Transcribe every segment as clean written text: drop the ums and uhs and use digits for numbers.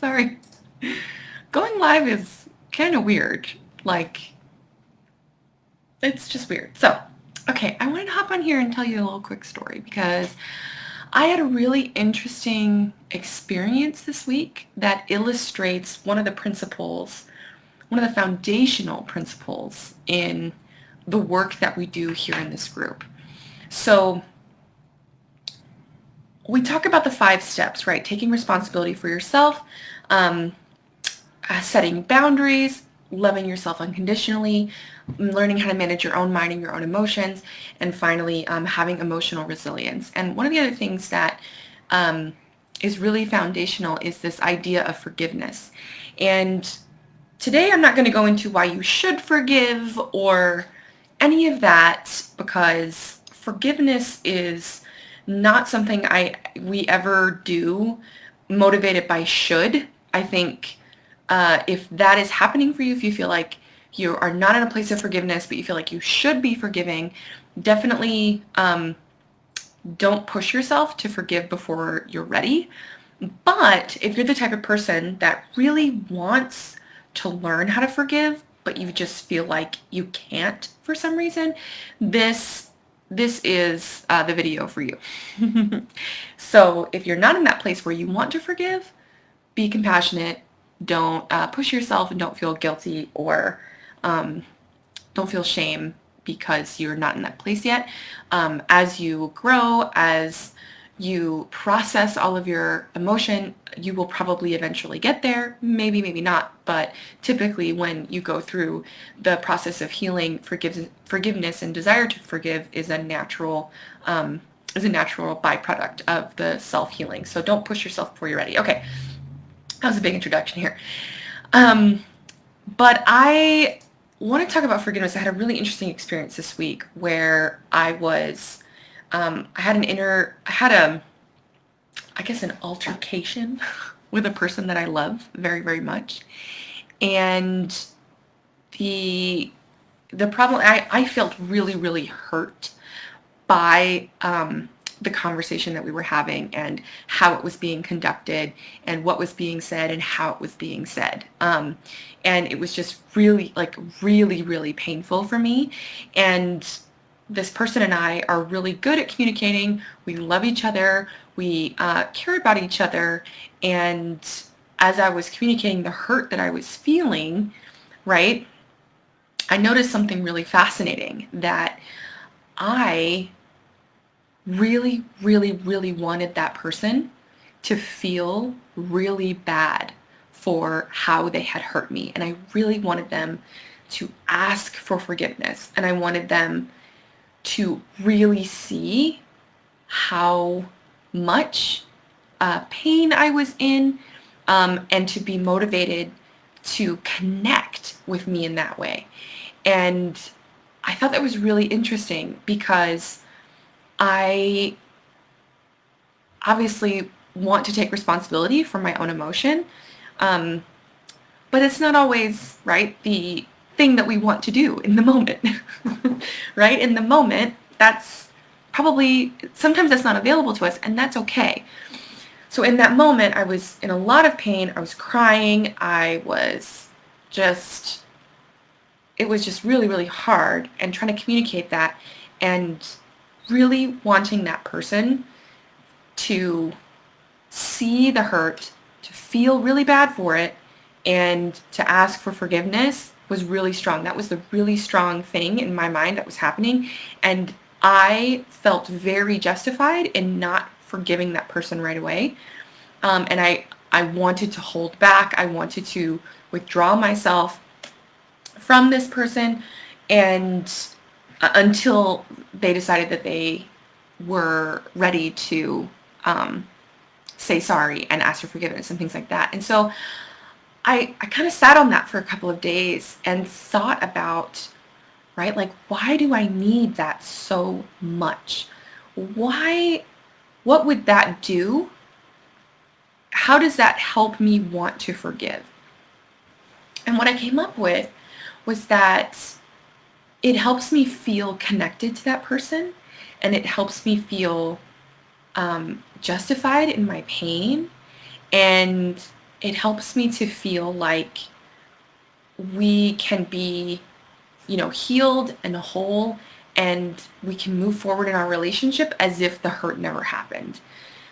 Sorry. Going live is kind of weird. Like, it's just weird. So, okay, I wanted to hop on here and tell you a little quick story because I had a really interesting experience this week that illustrates one of the principles, one of the foundational principles in the work that we do here in this group. So, we talk about the 5 steps, right? Taking responsibility for yourself, um, setting boundaries, loving yourself unconditionally, learning how to manage your own mind and your own emotions, and finally having emotional resilience. And one of the other things that is really foundational is this idea of forgiveness. And today I'm not going to go into why you should forgive or any of that, because forgiveness is not something we ever do motivated by should. I think if that is happening for you, if you feel like you are not in a place of forgiveness, but you feel like you should be forgiving, definitely don't push yourself to forgive before you're ready. But if you're the type of person that really wants to learn how to forgive, but you just feel like you can't for some reason, this is the video for you. So if you're not in that place where you want to forgive, be compassionate. Don't push yourself, and don't feel guilty or don't feel shame because you're not in that place yet. As you grow, as you process all of your emotion, you will probably eventually get there. Maybe, maybe not. But typically when you go through the process of healing, forgiveness and desire to forgive is a natural byproduct of the self-healing. So don't push yourself before you're ready. Okay, that was a big introduction here. But I want to talk about forgiveness. I had a really interesting experience this week where I had an altercation with a person that I love very, very much. And the problem, I felt really, really hurt by the conversation that we were having and how it was being conducted and what was being said and how it was being said. And it was just really, really, really painful for me. And this person and I are really good at communicating. We love each other. We care about each other. And as I was communicating the hurt that I was feeling, right, I noticed something really fascinating, that I really, really, really wanted that person to feel really bad for how they had hurt me. And I really wanted them to ask for forgiveness. And I wanted them to really see how much pain I was in, and to be motivated to connect with me in that way. And I thought that was really interesting because I obviously want to take responsibility for my own emotion, but it's not always, right, the thing that we want to do in the moment, right? In the moment, sometimes that's not available to us, and that's okay. So in that moment, I was in a lot of pain. I was crying. It was just really, really hard, and trying to communicate that and really wanting that person to see the hurt, to feel really bad for it, and to ask for forgiveness was really strong. That was the really strong thing in my mind that was happening. And I felt very justified in not forgiving that person right away. And I wanted to hold back. I wanted to withdraw myself from this person, and until they decided that they were ready to say sorry and ask for forgiveness and things like that. And so I kind of sat on that for a couple of days and thought about, right, like, why do I need that so much? What would that do? How does that help me want to forgive? And what I came up with was that it helps me feel connected to that person, and it helps me feel justified in my pain, and it helps me to feel like we can be, healed and whole, and we can move forward in our relationship as if the hurt never happened.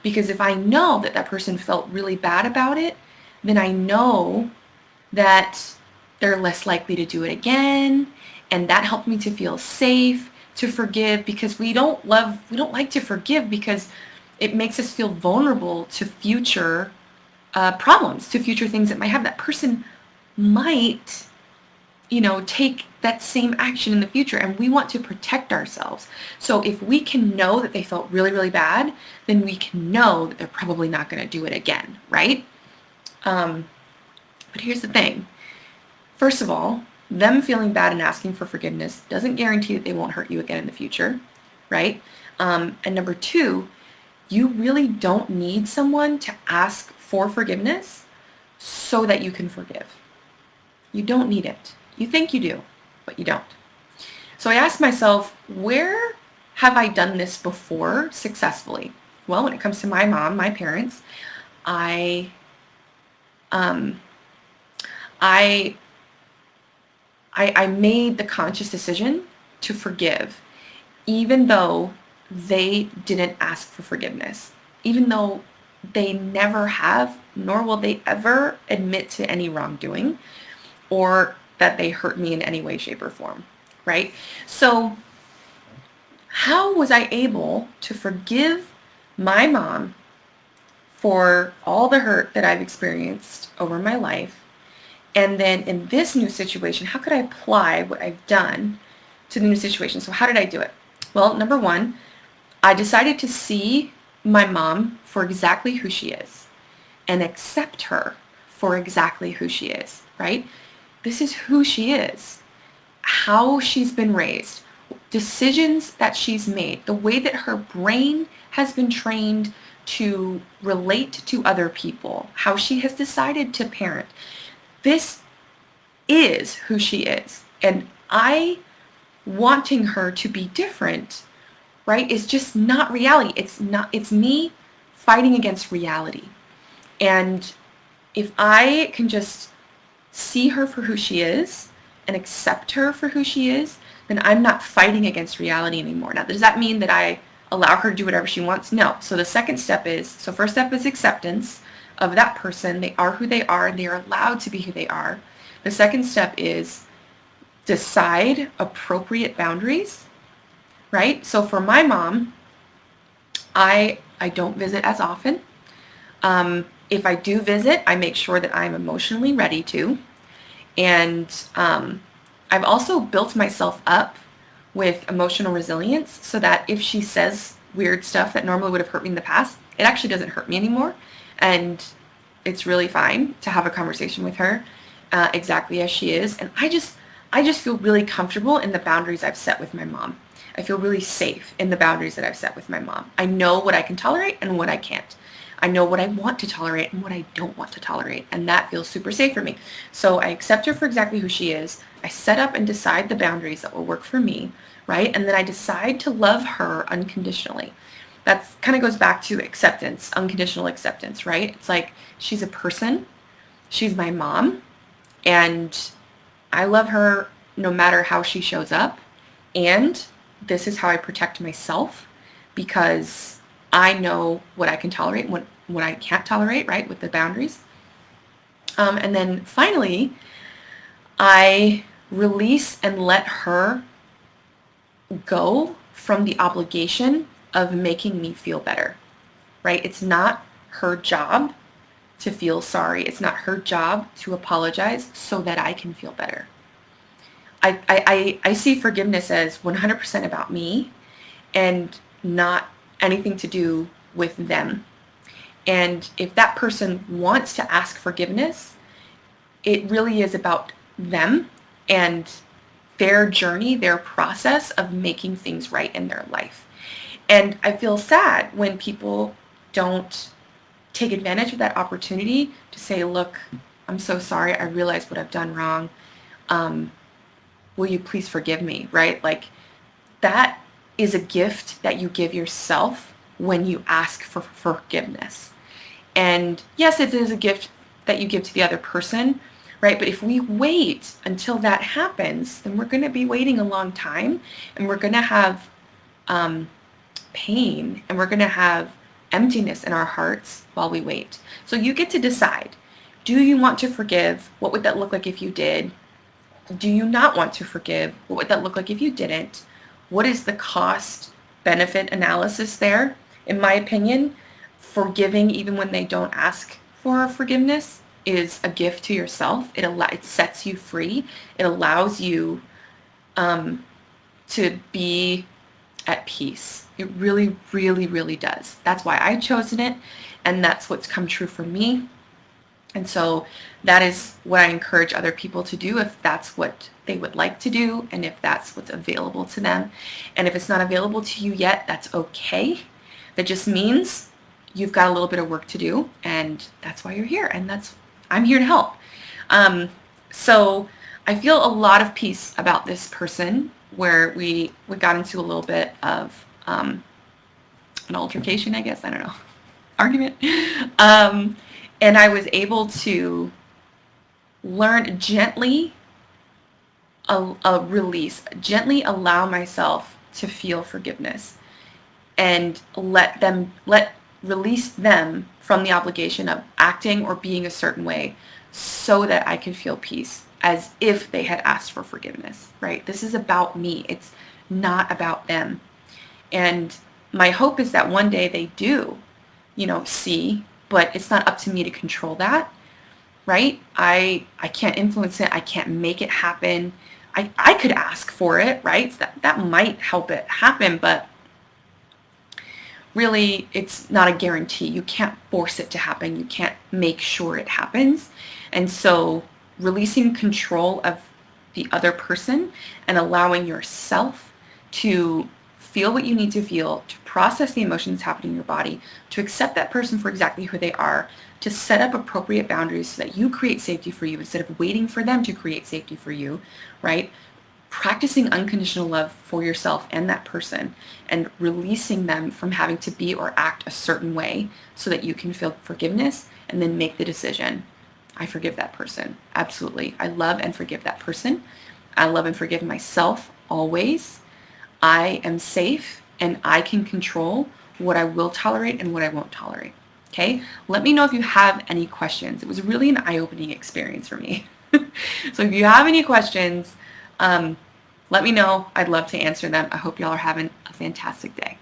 Because if I know that that person felt really bad about it, then I know that they're less likely to do it again. And that helped me to feel safe, to forgive, because we don't like to forgive because it makes us feel vulnerable to future problems, to future things that might have. That person might, take that same action in the future, and we want to protect ourselves. So if we can know that they felt really, really bad, then we can know that they're probably not going to do it again, right? But here's the thing. First of all, them feeling bad and asking for forgiveness doesn't guarantee that they won't hurt you again in the future, right? And number two, you really don't need someone to ask for forgiveness so that you can forgive. You don't need it. You think you do, but you don't. So I asked myself, where have I done this before successfully? Well, when it comes to my mom, my parents, I made the conscious decision to forgive, even though they didn't ask for forgiveness, even though they never have, nor will they ever admit to any wrongdoing or that they hurt me in any way, shape, or form, right? So how was I able to forgive my mom for all the hurt that I've experienced over my life? And then in this new situation, how could I apply what I've done to the new situation? So how did I do it? Well, number one, I decided to see my mom for exactly who she is and accept her for exactly who she is, right? This is who she is, how she's been raised, decisions that she's made, the way that her brain has been trained to relate to other people, how she has decided to parent. This is who she is. And I wanting her to be different, right, is just not reality. It's me fighting against reality. And if I can just see her for who she is and accept her for who she is, then I'm not fighting against reality anymore. Now, does that mean that I allow her to do whatever she wants? No. So the second step is, first step is acceptance of that person. They are who they are, and they are allowed to be who they are. The second step is decide appropriate boundaries, right? So for my mom, I don't visit as often. If I do visit, I make sure that I'm emotionally ready to. And I've also built myself up with emotional resilience so that if she says weird stuff that normally would have hurt me in the past, it actually doesn't hurt me anymore. And it's really fine to have a conversation with her exactly as she is. And I just feel really comfortable in the boundaries I've set with my mom. I feel really safe in the boundaries that I've set with my mom. I know what I can tolerate and what I can't. I know what I want to tolerate and what I don't want to tolerate, and that feels super safe for me. So I accept her for exactly who she is. I set up and decide the boundaries that will work for me, right? And then I decide to love her unconditionally. That kind of goes back to acceptance, unconditional acceptance, right? It's like she's a person, she's my mom, and I love her no matter how she shows up. And this is how I protect myself, because I know what I can tolerate and what I can't tolerate, right, with the boundaries. And then finally, I release and let her go from the obligation of making me feel better, right? It's not her job to feel sorry. It's not her job to apologize so that I can feel better. I see forgiveness as 100% about me and not anything to do with them. And if that person wants to ask forgiveness, it really is about them and their journey, their process of making things right in their life. And I feel sad when people don't take advantage of that opportunity to say, look, I'm so sorry. I realize what I've done wrong. Will you please forgive me, right? Like, that is a gift that you give yourself when you ask for forgiveness. And yes, it is a gift that you give to the other person, right? But if we wait until that happens, then we're going to be waiting a long time, and we're going to have pain, and we're going to have emptiness in our hearts while we wait. So you get to decide. Do you want to forgive? What would that look like if you did? Do you not want to forgive? What would that look like if you didn't? What is the cost benefit analysis there? In my opinion, forgiving even when they don't ask for forgiveness is a gift to yourself. It sets you free. It allows you to be at peace. It really, really, really does. That's why I've chosen it, and that's what's come true for me. And so that is what I encourage other people to do if that's what they would like to do, and if that's what's available to them. And if it's not available to you yet, that's okay. That just means you've got a little bit of work to do, and that's why you're here, and I'm here to help. So I feel a lot of peace about this person, where we got into a little bit of an altercation, I guess, I don't know, argument. And I was able to learn gently a release, gently allow myself to feel forgiveness, and release them from the obligation of acting or being a certain way, so that I could feel peace, as if they had asked for forgiveness, right? This is about me. It's not about them. And my hope is that one day they do, see, but it's not up to me to control that, right? I can't influence it. I can't make it happen. I could ask for it, right? That might help it happen, but really it's not a guarantee. You can't force it to happen. You can't make sure it happens. And so releasing control of the other person and allowing yourself to feel what you need to feel, to process the emotions happening in your body, to accept that person for exactly who they are, to set up appropriate boundaries so that you create safety for you instead of waiting for them to create safety for you, right? Practicing unconditional love for yourself and that person, and releasing them from having to be or act a certain way so that you can feel forgiveness and then make the decision. I forgive that person. Absolutely. I love and forgive that person. I love and forgive myself always. I am safe, and I can control what I will tolerate and what I won't tolerate. Okay? Let me know if you have any questions. It was really an eye-opening experience for me. So if you have any questions, let me know. I'd love to answer them. I hope y'all are having a fantastic day.